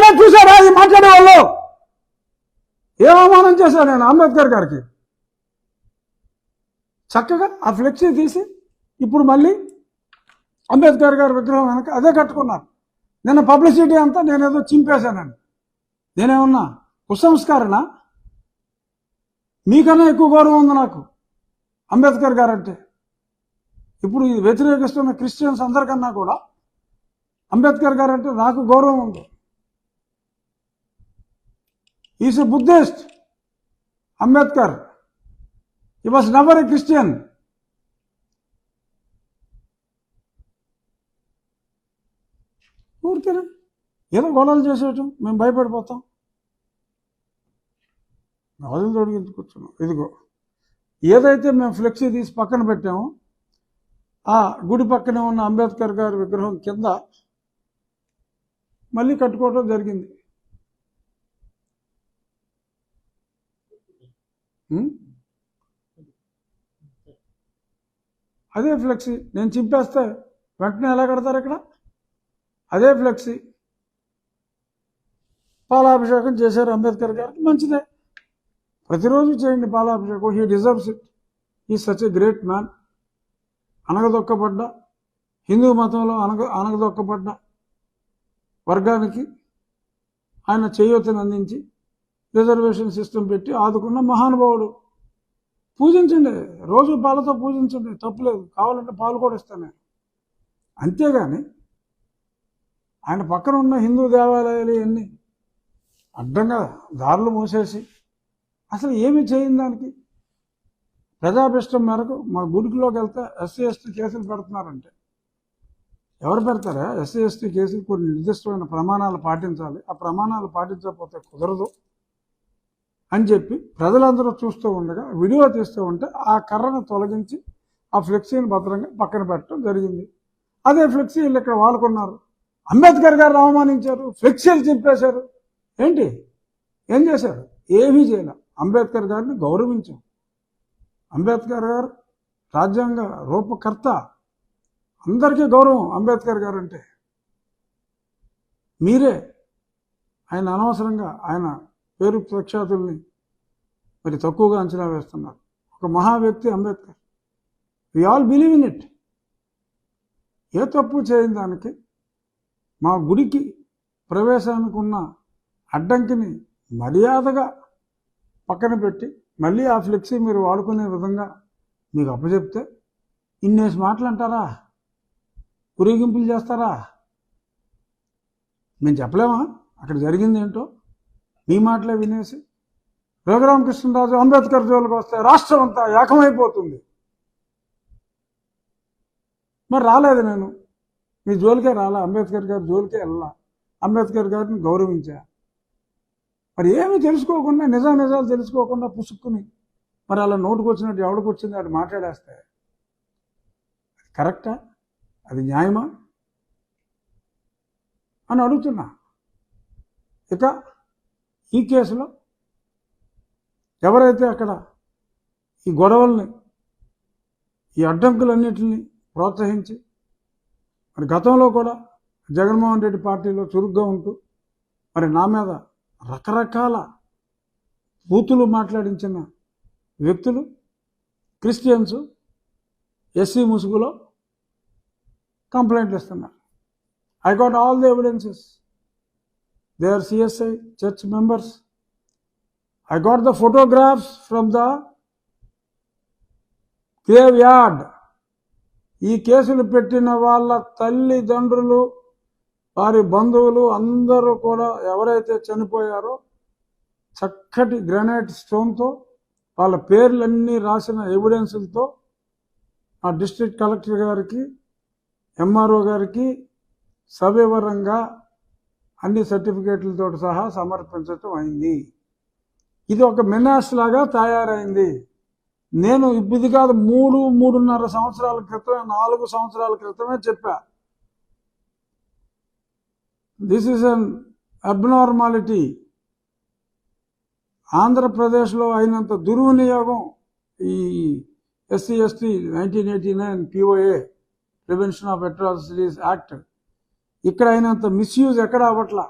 ఎవరైనా చూసారా ఈ మాట్లాడే వాళ్ళు? ఏం అవమానం చేశాను నేను అంబేద్కర్ గారికి? చక్కగా ఆ ఫ్లెక్సీ తీసి ఇప్పుడు మళ్ళీ అంబేద్కర్ గారి విగ్రహం వెనక అదే కట్టుకున్నారు. నిన్న పబ్లిసిటీ అంతా నేనేదో చింపేశానండి. నేనేమన్నా కుసంస్కారణ? మీకన్నా ఎక్కువ గౌరవం ఉంది నాకు అంబేద్కర్ గారు అంటే. ఇప్పుడు ఇది వ్యతిరేకిస్తున్న క్రిస్టియన్స్ అందరికన్నా కూడా అంబేద్కర్ గారు అంటే నాకు గౌరవం ఉంది. Is a Buddhist. Ambedkar he was never a Christian. ఊరికేనా ఏదో గొడవలు చేసేయటం, మేము భయపడిపోతాం. గాజులు తొడిగించి కూర్చున్నాం. ఇదిగో ఏదైతే మేము ఫ్లెక్సీ తీసి పక్కన పెట్టామో ఆ గుడి పక్కనే ఉన్న అంబేద్కర్ గారి విగ్రహం కింద మళ్ళీ కట్టుకోవడం జరిగింది. అదే ఫ్లెక్సీ నేను చింపేస్తే వెంటనే ఎలా కడతారు ఇక్కడ? అదే ఫ్లెక్సీ. పాలాభిషేకం చేశారు అంబేద్కర్ గారికి, మంచిదే. ప్రతిరోజు చేయండి పాలాభిషేకం. He deserves it. He such a great man. అనగదొక్కబడ్డ హిందూ మతంలో అనగదొక్కబడ్డ వర్గానికి ఆయన చేయూతను అందించి రిజర్వేషన్ సిస్టమ్ పెట్టి ఆదుకున్న మహానుభావుడు. పూజించండి, రోజు పాలతో పూజించండి, తప్పులేదు. కావాలంటే పాలు కూడా ఇస్తాను నేను. అంతేగాని ఆయన పక్కన ఉన్న హిందూ దేవాలయాలు ఇవన్నీ అడ్డంగా దారులు మూసేసి అసలు ఏమీ చేయని దానికి ప్రజాభిష్టం మేరకు మా గుడికిలోకి వెళ్తే ఎస్సీ ఎస్టీ కేసులు పెడుతున్నారంటే ఎవరు పెడతారా? ఎస్సీ ఎస్టీ కేసులు కొన్ని నిర్దిష్టమైన ప్రమాణాలు పాటించాలి, ఆ ప్రమాణాలు పాటించకపోతే కుదరదు అని చెప్పి ప్రజలందరూ చూస్తూ ఉండగా వీడియో తీస్తూ ఉంటే ఆ కర్రను తొలగించి ఆ ఫ్లెక్సీని భద్రంగా పక్కన పెట్టడం జరిగింది. అదే ఫ్లెక్సీ వీళ్ళు ఇక్కడ వాడుకున్నారు. అంబేద్కర్ గారు అవమానించారు, ఫ్లెక్సీలు చింపేశారు. ఏంటి ఏం చేశారు? ఏమీ చేయలే. అంబేద్కర్ గారిని గౌరవించాం. అంబేద్కర్ గారు రాజ్యాంగ రూపకర్త, అందరికీ గౌరవం అంబేద్కర్ గారు అంటే. మీరే ఆయన అనవసరంగా ఆయన పేరు ప్రఖ్యాతుల్ని మరి తక్కువగా అంచనా వేస్తున్నారు. ఒక మహా వ్యక్తి Ambedkar. We all believe in it. ఏ తప్పు చేయని దానికి మా గుడికి ప్రవేశానికి ఉన్న అడ్డంకిని మర్యాదగా పక్కన పెట్టి మళ్ళీ ఆ ఫ్లెక్సీ మీరు వాడుకునే విధంగా మీకు అప్పచెప్తే ఇన్నేసి మాటలు అంటారా? ఊరేగింపులు చేస్తారా? మేము చెప్పలేమా అక్కడ జరిగింది ఏంటో? మీ మాటలే వినేసి రఘురామకృష్ణరాజు అంబేద్కర్ జోలికి వస్తే రాష్ట్రం అంతా ఏకమైపోతుంది. మరి రాలేదు, నేను మీ జోలికే రాలా, అంబేద్కర్ గారి జోలికే వెళ్ళా, అంబేద్కర్ గారిని గౌరవించా. మరి ఏమీ తెలుసుకోకుండా నిజాలు తెలుసుకోకుండా పుసుక్కుని మరి అలా నోటుకు వచ్చినట్టు ఎవడికి వచ్చింది అటు మాట్లాడేస్తే అది కరెక్టా? అది న్యాయమా అని అడుగుతున్నా. ఇక ఈ కేసులో ఎవరైతే అక్కడ ఈ గొడవల్ని ఈ అడ్డంకులన్నిటిని ప్రోత్సహించి మరి గతంలో కూడా జగన్మోహన్ రెడ్డి పార్టీలో చురుగ్గా ఉంటూ మరి నా మీద రకరకాల బూతులు మాట్లాడించిన వ్యక్తులు క్రిస్టియన్స్ ఎస్సీ ముసుగులో కంప్లైంట్లు ఇస్తున్నారు. I got all the evidences. They are CSI church members. I got the photographs from the graveyard. ఈ కేసులు పెట్టిన వాళ్ళ తల్లిదండ్రులు, వారి బంధువులు అందరూ కూడా ఎవరైతే చనిపోయారో చక్కటి గ్రానైట్ స్టోన్తో వాళ్ళ పేర్లన్నీ రాసిన ఎవిడెన్సులతో ఆ డిస్ట్రిక్ట్ కలెక్టర్ గారికి, ఎంఆర్ఓ గారికి సవివరంగా అన్ని సర్టిఫికేట్లతో సహా సమర్పించటం అయింది. ఇది ఒక మెనాస్ లాగా తయారైంది. నేను ఇది కాదు 3.5 సంవత్సరాల క్రితమే, 4 సంవత్సరాల క్రితమే చెప్పా, దిస్ ఈజ్ అన్ అబ్నార్మాలిటీ. ఆంధ్రప్రదేశ్లో అయినంత దుర్వినియోగం ఈ SC ST 1989 POA prevention of atrocities act ఇక్కడ అయినంత మిస్యూజ్ ఎక్కడ అవ్వట్లా.